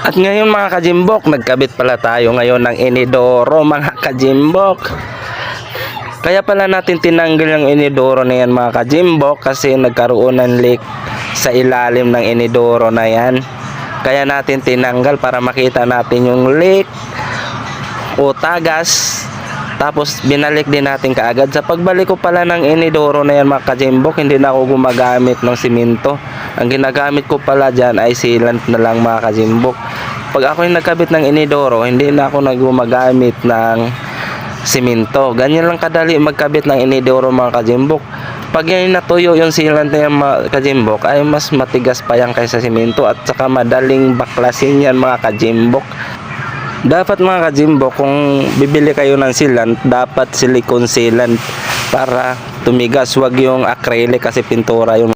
At ngayon mga kajimbok, nagkabit pala tayo ngayon ng inidoro mga kajimbok. Kaya pala natin tinanggal yung inidoro na yan mga kajimbok kasi nagkaroon ng leak sa ilalim ng inidoro na yan. Kaya natin tinanggal para makita natin yung leak o tagas. Tapos binalik din natin kaagad. Sa pagbalik ko pala ng inidoro na yan mga kajimbok, hindi na ako gumagamit ng simento. Ang ginagamit ko pala dyan ay sealant na lang mga kajimbok. Pag ako yung nagkabit ng inidoro, hindi na ako gumagamit ng simento. Ganyan lang kadali magkabit ng inidoro mga kajimbok. Pag yan natuyo yung sealant na yan mga kajimbok, ay mas matigas pa yan kaysa simento at saka madaling baklasin yan mga kajimbok. Dapat mga kajimbok, kung bibili kayo ng sealant, dapat silicone sealant para tumigas. Wag yung acrylic kasi pintura yung